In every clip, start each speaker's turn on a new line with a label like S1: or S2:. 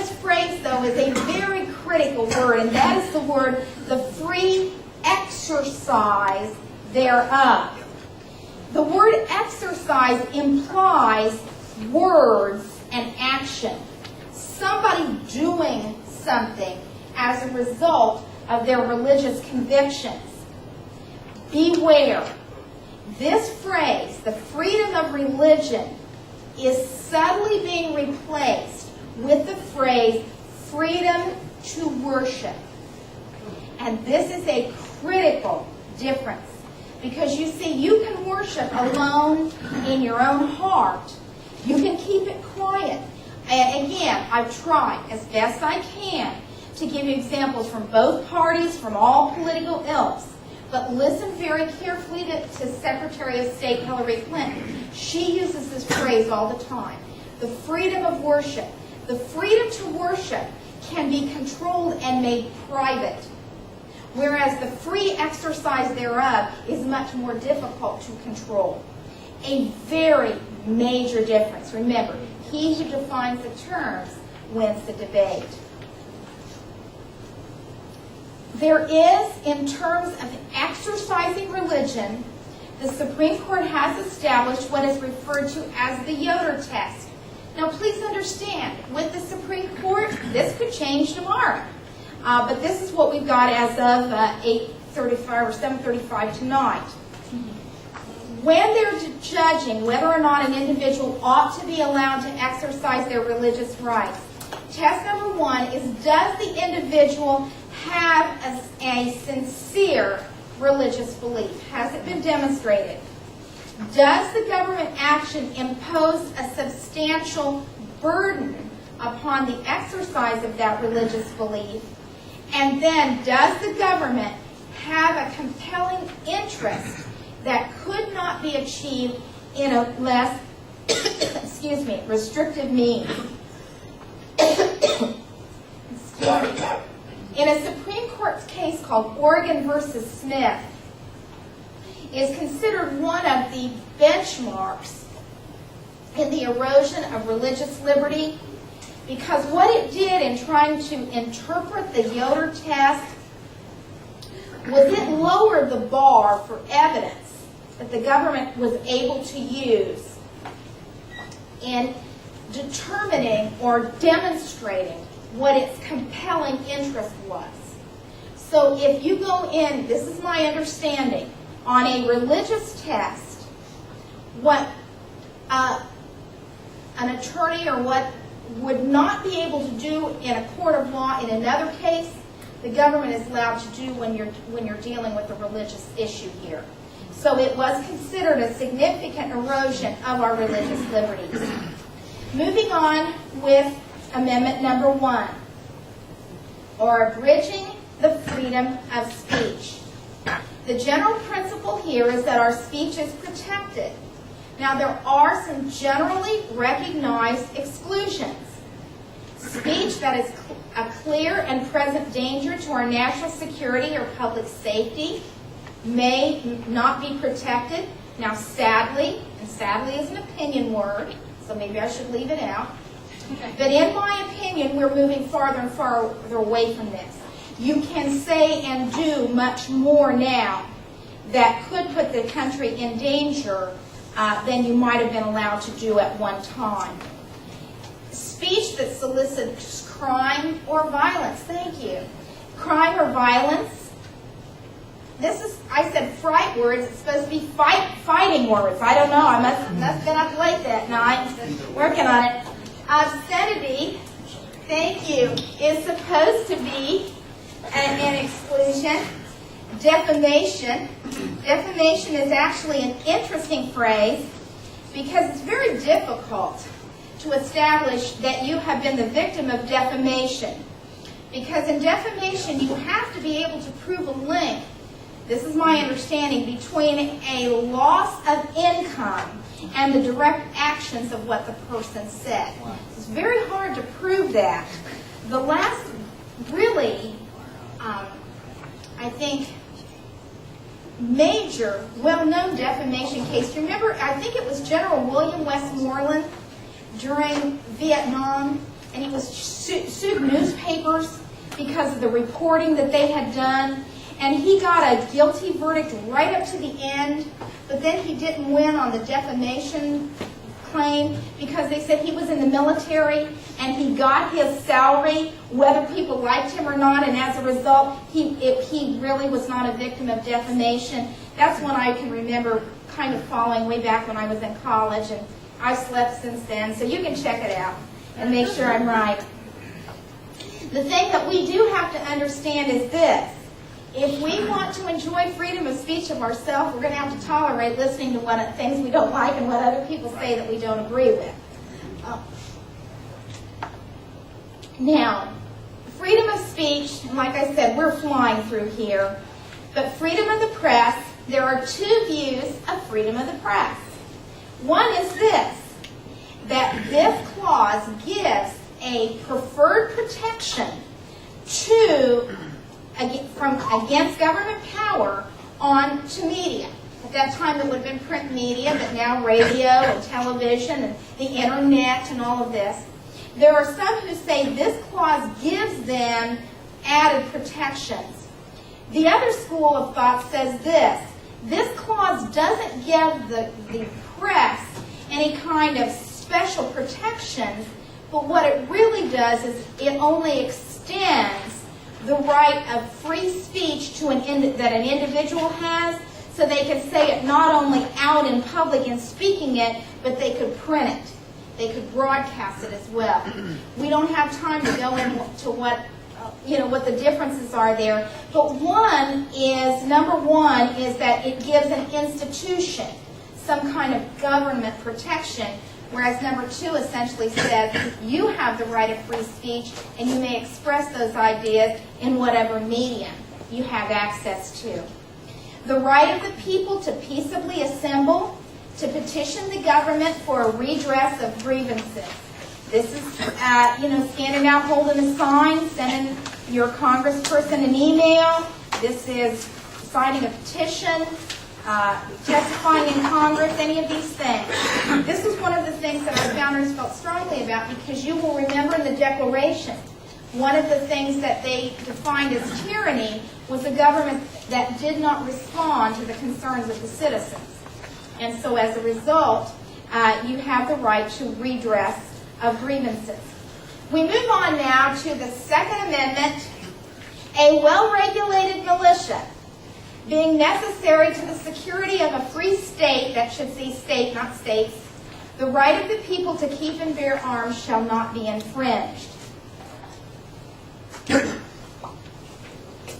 S1: this phrase, though, is a very critical word, and that is the word, the free exercise thereof. The word exercise implies words and action. Somebody doing something as a result of their religious convictions. Beware. This phrase, the freedom of religion, is subtly being replaced with the phrase freedom to worship. And this is a critical difference. Because you see, you can worship alone in your own heart. You can keep it quiet. And again, I've tried as best I can to give you examples from both parties, from all political ilks. But listen very carefully to Secretary of State Hillary Clinton. She uses this phrase all the time. The freedom of worship. The freedom to worship can be controlled and made private, whereas the free exercise thereof is much more difficult to control. A very major difference. Remember, he who defines the terms wins the debate. There is, in terms of exercising religion, the Supreme Court has established what is referred to as the Yoder test. Now, please understand, with the Supreme Court, this could change tomorrow. But this is what we've got as of 8:35 or 7:35 tonight. When they're judging whether or not an individual ought to be allowed to exercise their religious rights, test number one is, does the individual have a sincere religious belief? Has it been demonstrated? Does the government action impose a substantial burden upon the exercise of that religious belief? And then, does the government have a compelling interest that could not be achieved in a less, restrictive means? In a Supreme Court case called Oregon versus Smith, is considered one of the benchmarks in the erosion of religious liberty, because what it did in trying to interpret the Yoder test was it lowered the bar for evidence that the government was able to use in determining or demonstrating what its compelling interest was. So if you go in, this is my understanding, on a religious test, what an attorney or what would not be able to do in a court of law in another case, the government is allowed to do when you're dealing with a religious issue here. So it was considered a significant erosion of our religious liberties. Moving on with Amendment number 1, or abridging the freedom of speech. The general principle here is that our speech is protected. Now, there are some generally recognized exclusions. Speech that is a clear and present danger to our national security or public safety may not be protected. Now, sadly, and sadly is an opinion word, so maybe I should leave it out. But in my opinion, we're moving farther and farther away from this. You can say and do much more now that could put the country in danger than you might have been allowed to do at one time. Speech that solicits crime or violence. Thank you. Crime or violence. This is, I said fright words. It's supposed to be fighting words. I don't know. I must have been up late that night working on it. Obscenity, thank you, is supposed to be an exclusion. Defamation. Defamation is actually an interesting phrase because it's very difficult to establish that you have been the victim of defamation. Because in defamation, you have to be able to prove a link, this is my understanding, between a loss of income and the direct actions of what the person said. It's very hard to prove that. The last really, I think, major, well-known defamation case, you remember, I think it was General William Westmoreland during Vietnam. and he was sued newspapers because of the reporting that they had done, and he got a guilty verdict right up to the end, but then he didn't win on the defamation claim because they said he was in the military and he got his salary whether people liked him or not, and as a result he really was not a victim of defamation. That's one I can remember kind of following way back when I was in college, and I've slept since then, so you can check it out and make sure I'm right. The thing that we do have to understand is this: if we want to enjoy freedom of speech of ourselves, we're going to have to tolerate listening to things we don't like and what other people say that we don't agree with. Now, freedom of speech, and like I said, we're flying through here, but freedom of the press, there are two views of freedom of the press. One is this, that this clause gives a preferred protection against government power on to media. At that time it would have been print media, but now radio and television and the internet and all of this. There are some who say this clause gives them added protections. The other school of thought says this clause doesn't give the press any kind of special protections, but what it really does is it only extends the right of free speech to that an individual has, so they can say it not only out in public and speaking it, but they could print it. They could broadcast it as well. We don't have time to go into what the differences are there, but number one is that it gives an institution some kind of government protection, whereas number two essentially says you have the right of free speech and you may express those ideas in whatever medium you have access to. The right of the people to peaceably assemble, to petition the government for a redress of grievances. This is, standing out holding a sign, sending your congressperson an email. This is signing a petition, testifying in Congress, any of these things. This is one of the things that our founders felt strongly about, because you will remember in the Declaration, one of the things that they defined as tyranny was a government that did not respond to the concerns of the citizens. And so as a result, you have the right to redress of grievances. We move on now to the Second Amendment, a well-regulated militia being necessary to the security of a free state, that should say state, not states, the right of the people to keep and bear arms shall not be infringed. I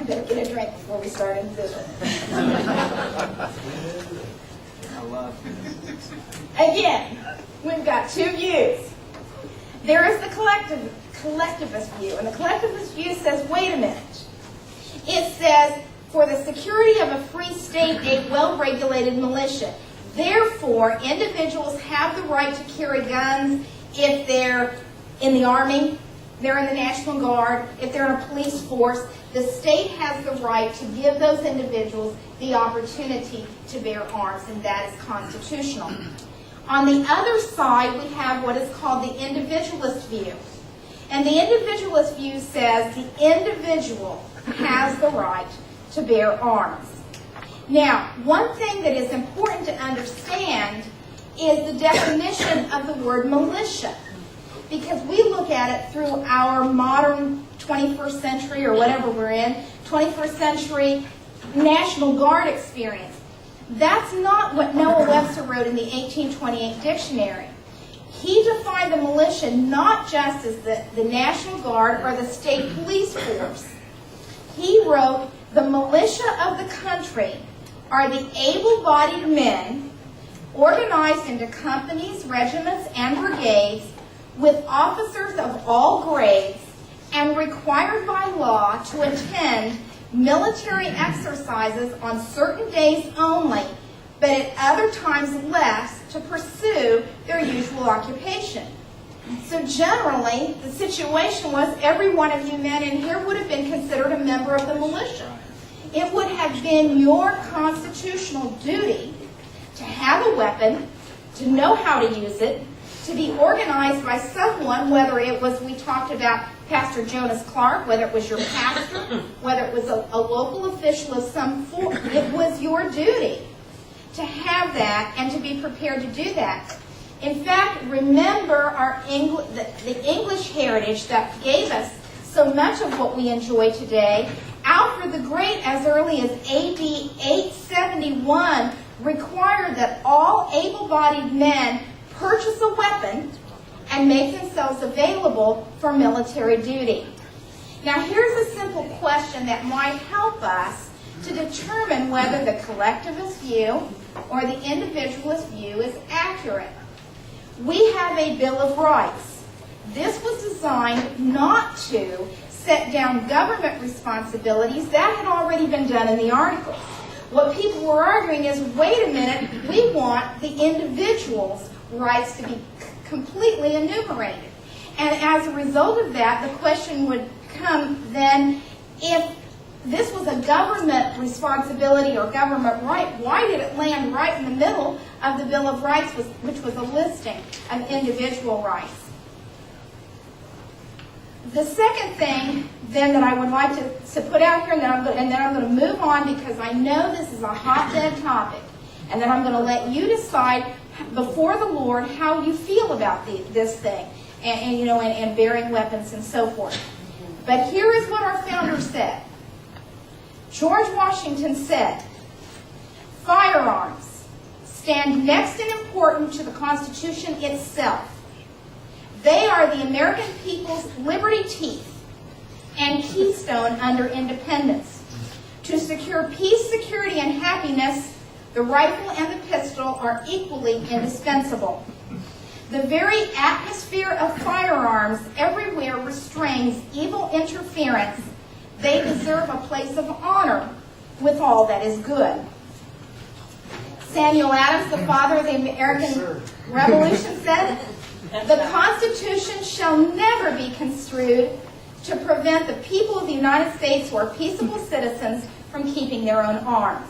S1: better get a drink before we start into this one. Again, we've got two views. There is the collectivist view, and the collectivist view says, wait a minute. It says, for the security of a free state, a well-regulated militia. Therefore, individuals have the right to carry guns if they're in the Army, they're in the National Guard, if they're in a police force. The state has the right to give those individuals the opportunity to bear arms, and that is constitutional. On the other side, we have what is called the individualist view. And the individualist view says the individual has the right to bear arms. Now, one thing that is important to understand is the definition of the word militia, because we look at it through our modern 21st century, or whatever we're in, 21st century National Guard experience. That's not what Noah Webster wrote in the 1828 dictionary. He defined the militia not just as the National Guard or the state police force. He wrote, the militia of the country are the able-bodied men organized into companies, regiments, and brigades with officers of all grades and required by law to attend military exercises on certain days only, but at other times less, to pursue their usual occupation. So generally, the situation was every one of you men in here would have been considered a member of the militia. It would have been your constitutional duty to have a weapon, to know how to use it, to be organized by someone, whether it was, we talked about Pastor Jonas Clark, whether it was your pastor, whether it was a local official of some form. It was your duty to have that and to be prepared to do that. In fact, remember the English heritage that gave us so much of what we enjoy today. Alfred the Great, as early as AD 871, required that all able-bodied men purchase a weapon and make themselves available for military duty. Now, here's a simple question that might help us to determine whether the collectivist view or the individualist view is accurate. We have a Bill of Rights. This was designed not to set down government responsibilities. That had already been done in the articles. What people were arguing is, wait a minute, we want the individual's rights to be completely enumerated. And as a result of that, the question would come then, if this was a government responsibility or government right, why did it land right in the middle of the Bill of Rights, which was a listing of individual rights? The second thing then that I would like to put out here, and then I'm going to move on, because I know this is a hotbed topic, and then I'm going to let you decide before the Lord how you feel about this thing, and bearing weapons and so forth. But here is what our founder said. George Washington said, "Firearms stand next in importance to the Constitution itself. They are the American people's liberty teeth and keystone under independence. To secure peace, security, and happiness, the rifle and the pistol are equally indispensable. The very atmosphere of firearms everywhere restrains evil interference. They deserve a place of honor with all that is good." Samuel Adams, the father of the American Revolution, said, "The Constitution shall never be construed to prevent the people of the United States, who are peaceable citizens, from keeping their own arms."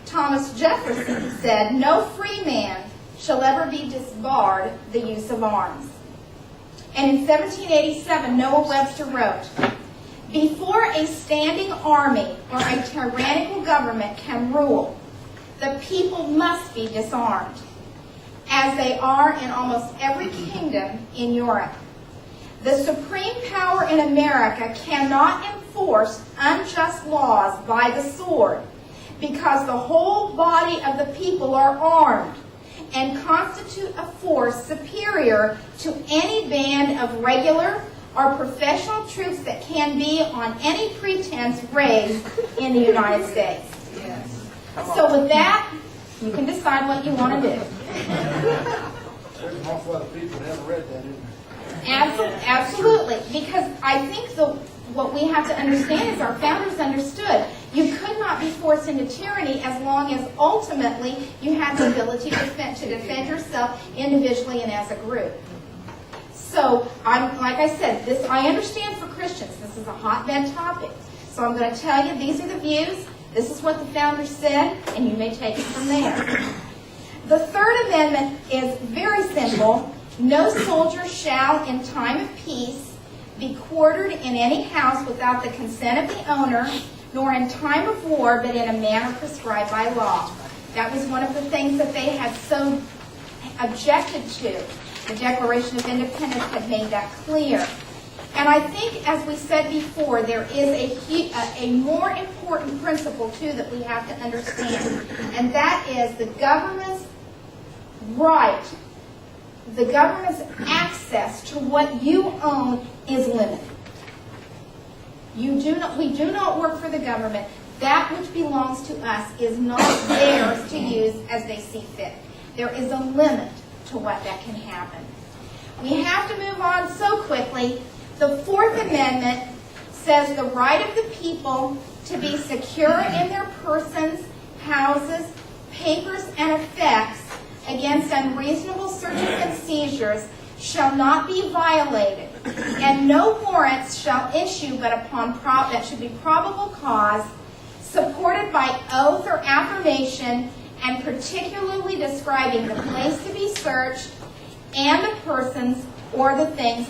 S1: Thomas Jefferson said, "No free man shall ever be disbarred the use of arms." And in 1787, Noah Webster wrote, "Before a standing army or a tyrannical government can rule, the people must be disarmed, as they are in almost every kingdom in Europe. The supreme power in America cannot enforce unjust laws by the sword, because the whole body of the people are armed and constitute a force superior to any band of regular or professional troops that can be on any pretense raised in the United States."
S2: Yes.
S1: So with that, you can decide what you want to do.
S2: There's an awful lot of people that haven't read that, isn't there?
S1: Absolutely, because I think what we have to understand is our founders understood you could not be forced into tyranny as long as ultimately you had the ability to defend yourself individually and as a group. So, like I said, I understand for Christians, this is a hotbed topic. So I'm going to tell you, these are the views, this is what the founders said, and you may take it from there. The Third Amendment is very simple. No soldier shall, in time of peace, be quartered in any house without the consent of the owner, nor in time of war, but in a manner prescribed by law. That was one of the things that they had so objected to. The Declaration of Independence had made that clear. And I think, as we said before, there is a more important principle, too, that we have to understand. And that is the government's right, the government's access to what you own is limited. We do not work for the government. That which belongs to us is not theirs to use as they see fit. There is a limit to what that can happen. We have to move on so quickly. The Fourth Amendment says the right of the people to be secure in their persons, houses, papers, and effects against unreasonable searches and seizures shall not be violated, and no warrants shall issue but upon that should be probable cause, supported by oath or affirmation, and particularly describing the place to be searched and the persons or the things